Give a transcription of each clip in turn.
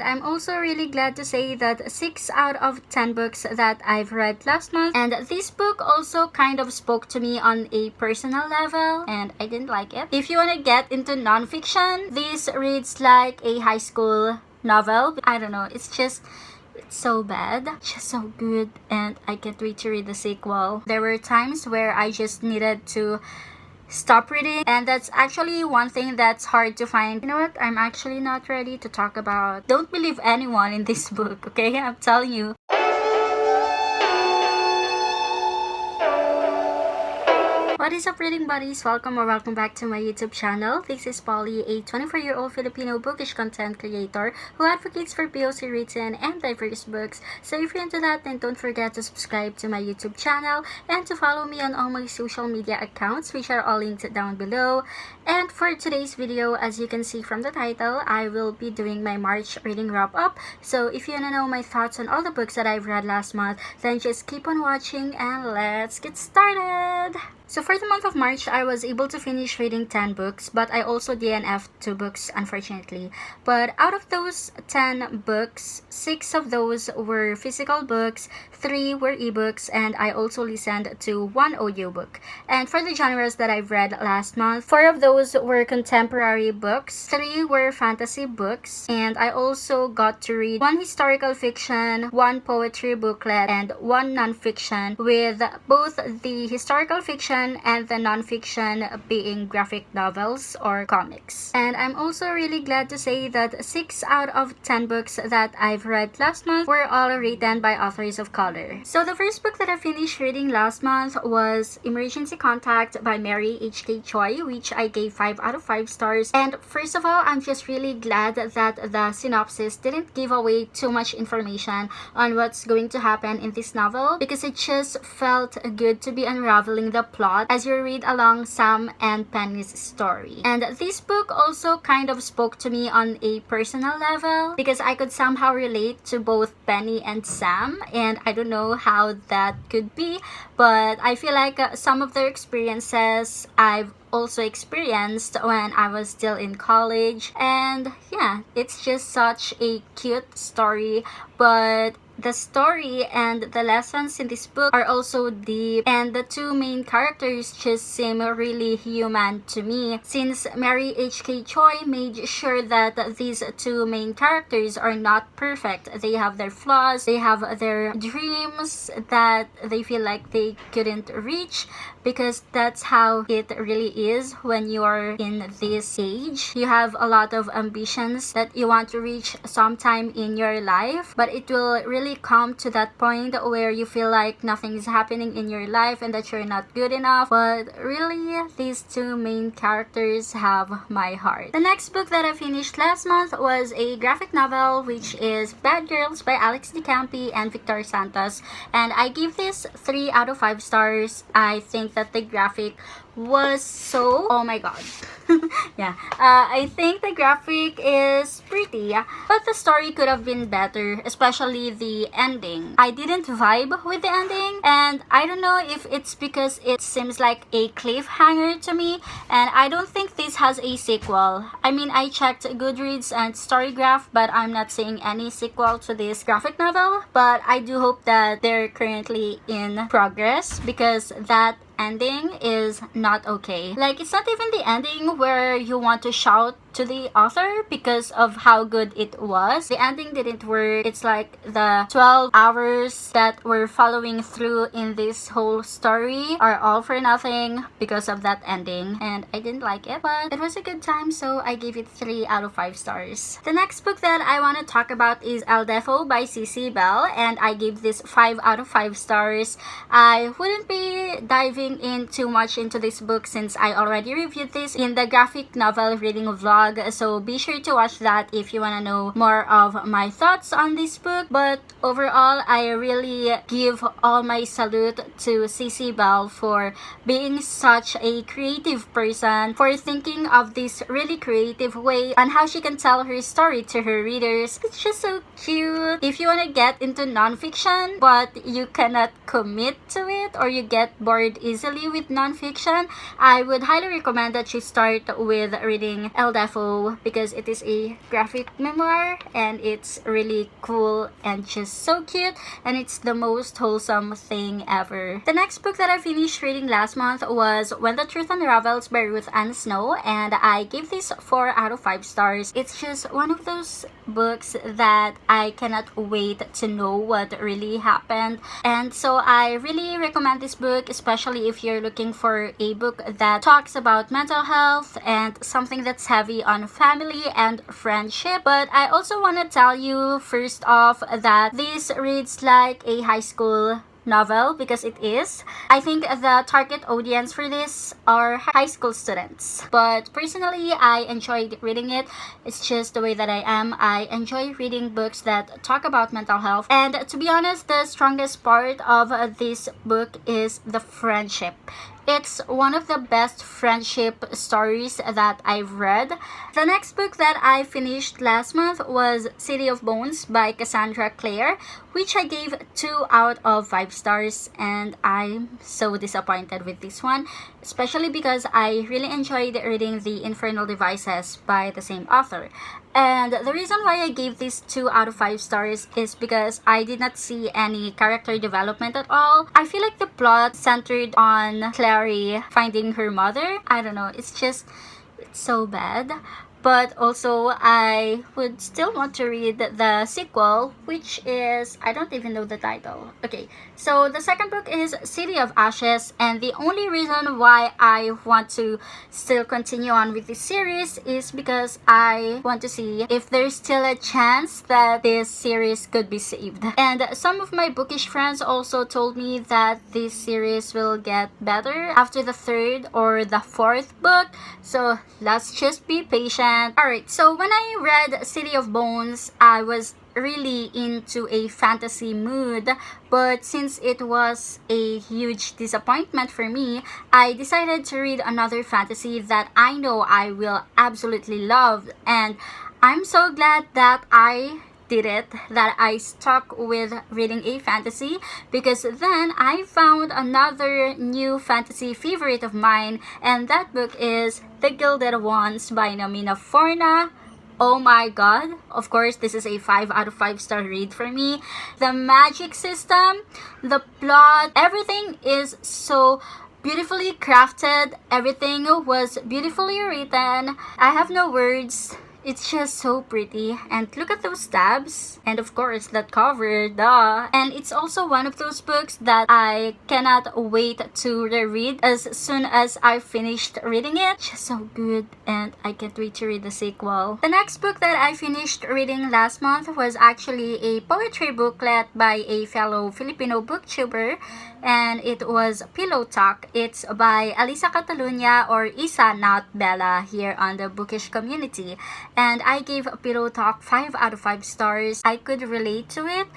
And I'm also really glad to say that 6 out of 10 books that I've read last month, and this book also kind of spoke to me on a personal level, and I didn't like it. If you want to get into nonfiction, this reads like a high school novel. I don't know, it's so bad, just so good, and I can't wait to read the sequel. There were times where I just needed to stop reading, and that's actually one thing that's hard to find. You know what, I'm actually not ready to talk about. Don't believe anyone in this book, okay? I'm telling you. What is up, reading buddies? Welcome or welcome back to my YouTube channel. This is Polly, a 24-year-old Filipino bookish content creator who advocates for POC written and diverse books. So if you're into that, then don't forget to subscribe to my YouTube channel and to follow me on all my social media accounts, which are all linked down below. And for today's video, as you can see from the title, I will be doing my March reading wrap-up. So if you want to know my thoughts on all the books that I've read last month, then just keep on watching and let's get started! So for the month of March, I was able to finish reading 10 books, but I also DNFed 2 books, unfortunately. But out of those 10 books, 6 of those were physical books, 3 were ebooks, and I also listened to 1 audiobook. And for the genres that I've read last month, 4 of those were contemporary books, 3 were fantasy books, and I also got to read 1 historical fiction, 1 poetry booklet, and 1 nonfiction, with both the historical fiction and the nonfiction being graphic novels or comics. And I'm also really glad to say that 6 out of 10 books that I've read last month were all written by authors of color. So the first book that I finished reading last month was Emergency Contact by Mary H.K. Choi, which I gave 5 out of 5 stars. And first of all, I'm just really glad that the synopsis didn't give away too much information on what's going to happen in this novel, because it just felt good to be unraveling the plot as you read along Sam and Penny's story. And this book also kind of spoke to me on a personal level, because I could somehow relate to both Penny and Sam, and I don't know how that could be, but I feel like some of their experiences I've also experienced when I was still in college. And yeah, it's just such a cute story, but the story and the lessons in this book are also deep, and the 2 main characters just seem really human to me, since Mary H.K. Choi made sure that these 2 main characters are not perfect. They have their flaws, they have their dreams that they feel like they couldn't reach, because that's how it really is when you're in this age. You have a lot of ambitions that you want to reach sometime in your life, but it will really come to that point where you feel like nothing is happening in your life and that you're not good enough. But really, these 2 main characters have my heart. The next book that I finished last month was a graphic novel, which is Bad Girls by Alex de Campi and Victor Santos, and I give this 3 out of 5 stars. I think that the graphic was so, oh my god. Yeah, I think the graphic is pretty, but the story could have been better, especially the ending. I didn't vibe with the ending, and I don't know if it's because it seems like a cliffhanger to me, and I don't think this has a sequel. I mean, I checked Goodreads and Storygraph, but I'm not seeing any sequel to this graphic novel, but I do hope that they're currently in progress, because that ending is not okay. Like, it's not even the ending where you want to shout to the author because of how good it was. The ending didn't work. It's like the 12 hours that we're following through in this whole story are all for nothing because of that ending, and I didn't like it, but it was a good time, so I gave it 3 out of 5 stars. The next book that I want to talk about is Deafo by CC Bell, and I gave this 5 out of 5 stars. I wouldn't be diving in too much into this book since I already reviewed this in the graphic novel reading vlog, so be sure to watch that if you want to know more of my thoughts on this book. But overall, I really give all my salute to CC Bell for being such a creative person, for thinking of this really creative way on how she can tell her story to her readers. It's just so cute. If you want to get into nonfiction but you cannot commit to it, or you get bored easily with nonfiction, I would highly recommend that you start with reading Deafo Deafo because it is a graphic memoir and it's really cool and just so cute, and it's the most wholesome thing ever. The next book that I finished reading last month was When the Truth Unravels by Ruth Ann Snow, and I gave this 4 out of 5 stars. It's just one of those books that I cannot wait to know what really happened, and so I really recommend this book, especially if you're looking for a book that talks about mental health and something that's heavy on family and friendship. But I also want to tell you first off that this reads like a high school novel because it is. I think the target audience for this are high school students, but personally I enjoyed reading it. It's just the way that I am. I enjoy reading books that talk about mental health, and to be honest, the strongest part of this book is the friendship. It's one of the best friendship stories that I've read. The next book that I finished last month was City of Bones by Cassandra Clare, which I gave 2 out of 5 stars, and I'm so disappointed with this one, especially because I really enjoyed reading The Infernal Devices by the same author. And the reason why I gave this 2 out of 5 stars is because I did not see any character development at all. I feel like the plot centered on Clary finding her mother. I don't know, it's so bad. But also, I would still want to read the sequel, which is, I don't even know the title. Okay, so the second book is City of Ashes, and the only reason why I want to still continue on with this series is because I want to see if there's still a chance that this series could be saved. And some of my bookish friends also told me that this series will get better after the 3rd or the 4th book, so let's just be patient. Alright, so when I read City of Bones, I was really into a fantasy mood, but since it was a huge disappointment for me, I decided to read another fantasy that I know I will absolutely love, and I'm so glad that I did it, that I stuck with reading a fantasy, because then I found another new fantasy favorite of mine, and that book is The Gilded Ones by Namina Forna. Oh my god, of course this is a 5 out of 5 star read for me. The magic system, the plot, everything is so beautifully crafted. Everything was beautifully written. I have no words. It's just so pretty, and look at those tabs, and of course that cover, duh. And it's also one of those books that I cannot wait to reread as soon as I finished reading it. Just so good, and I can't wait to read the sequel. The next book that I finished reading last month was actually a poetry booklet by a fellow Filipino booktuber, and it was Pillow Talk. It's by Alyssa, Cataluna, or Isa, not Bella, here on the bookish community. And I gave Pillow Talk 5 out of 5 stars. I could relate to it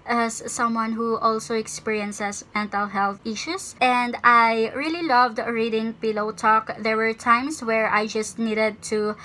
as someone who also experiences mental health issues, and I really loved reading Pillow Talk. There were times where I just needed to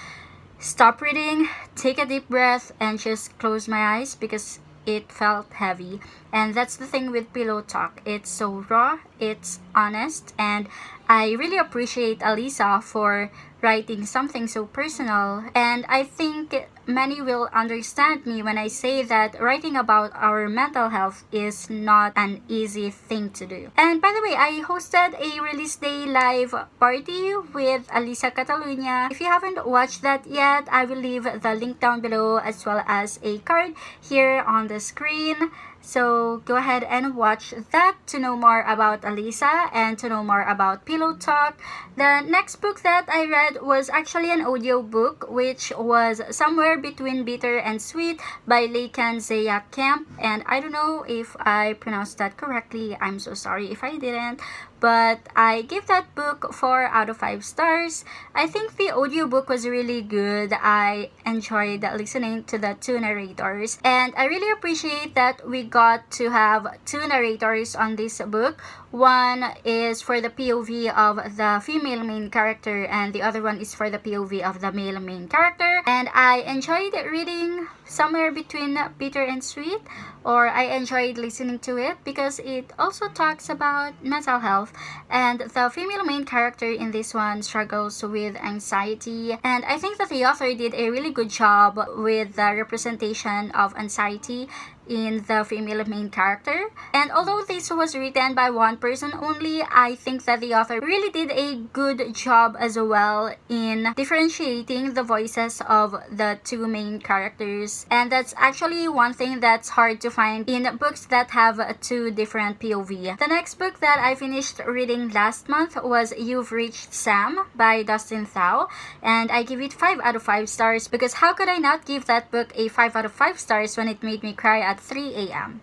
stop reading, take a deep breath, and just close my eyes because it felt heavy. And that's the thing with Pillow Talk. It's so raw, it's honest, and I really appreciate Alyssa for writing something so personal. And I think many will understand me when I say that writing about our mental health is not an easy thing to do. And by the way, I hosted a release day live party with Alyssa, Cataluna. If you haven't watched that yet, I will leave the link down below as well as a card here on the screen. So go ahead and watch that to know more about Alyssa and to know more about Pillow Talk. The next book that I read was actually an audio book, which was Somewhere Between Bitter and Sweet by laekan Kemp. And I don't know if I pronounced that correctly. I'm so sorry if I didn't. But I gave that book 4 out of 5 stars. I think the audiobook was really good. I enjoyed listening to the 2 narrators. And I really appreciate that we got to have 2 narrators on this book. One is for the POV of the female main character, and the other one is for the POV of the male main character. And I enjoyed reading Somewhere Between Bitter and Sweet, or I enjoyed listening to it because it also talks about mental health. herself. And the female main character in this one struggles with anxiety, and I think that the author did a really good job with the representation of anxiety in the female main character. And although this was written by one person only, I think that the author really did a good job as well in differentiating the voices of the two main characters. And that's actually one thing that's hard to find in books that have two different POV. The next book that I finished reading last month was You've Reached Sam by Dustin Thao, and I give it 5 out of 5 stars because how could I not give that book a 5 out of 5 stars when it made me cry at 3 a.m.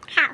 How?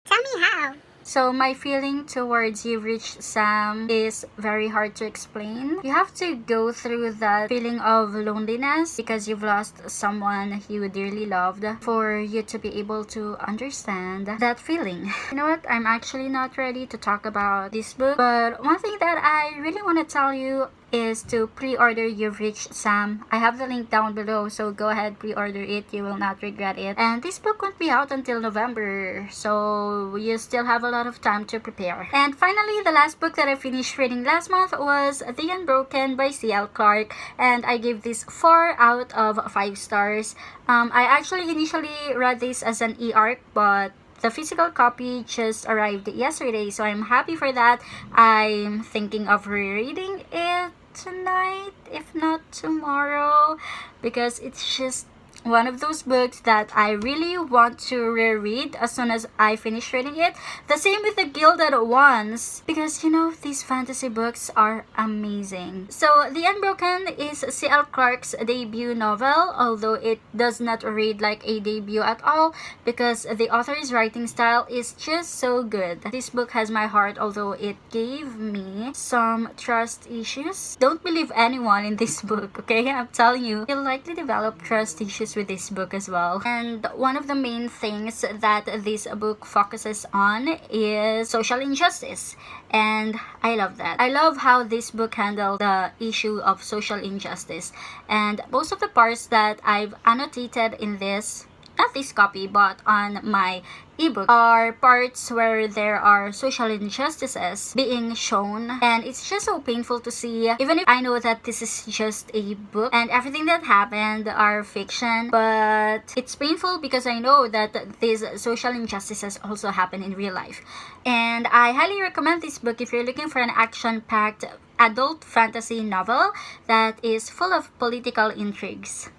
Tell me how. So my feeling towards You've Reached Sam is very hard to explain. You have to go through that feeling of loneliness because you've lost someone you dearly loved for you to be able to understand that feeling. You know what? I'm actually not ready to talk about this book, but one thing that I really want to tell you is to pre-order You've Reached Sam. I have the link down below, so go ahead, pre-order it. You will not regret it. And this book won't be out until November, so you still have a lot of time to prepare. And finally, the last book that I finished reading last month was The Unbroken by C.L. Clarke, and I gave this 4 out of 5 stars. I actually initially read this as an e-arc, but the physical copy just arrived yesterday, so I'm happy for that. I'm thinking of rereading it tonight, if not tomorrow, because it's just one of those books that I really want to reread as soon as I finish reading it. The same with the Gilded ones, because you know, these fantasy books are amazing. So The Unbroken is C.L. Clarke's debut novel, although it does not read like a debut at all because the author's writing style is just so good. This book has my heart, although it gave me some trust issues. Don't believe anyone in this book, okay? I'm telling you, you'll likely develop trust issues with this book as well. And one of the main things that this book focuses on is social injustice, and I love that. I love how this book handled the issue of social injustice, and most of the parts that I've annotated in this, not this copy but on my ebook, are parts where there are social injustices being shown, and it's just so painful to see, even if I know that this is just a book and everything that happened are fiction, but it's painful because I know that these social injustices also happen in real life. And I highly recommend this book if you're looking for an action-packed adult fantasy novel that is full of political intrigues.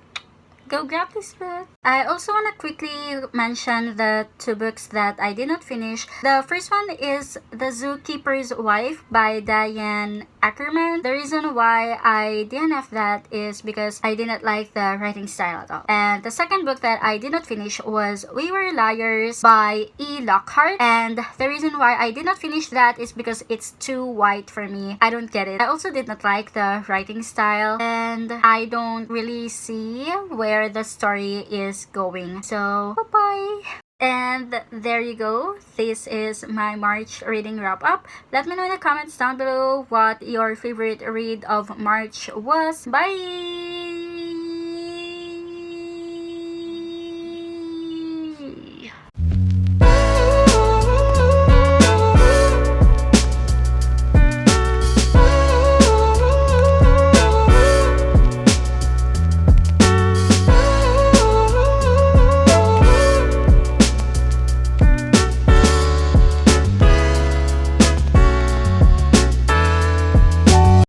Go grab this book. I also want to quickly mention the 2 books that I did not finish. The first one is The Zookeeper's Wife by Diane Ackerman. The reason why I DNFed that is because I did not like the writing style at all. And the second book that I did not finish was We Were Liars by E. Lockhart. And the reason why I did not finish that is because it's too white for me. I don't get it. I also did not like the writing style, and I don't really see where the story is going. So, bye-bye! And there you go. This is my March reading wrap up. Let me know in the comments down below what your favorite read of March was. Bye!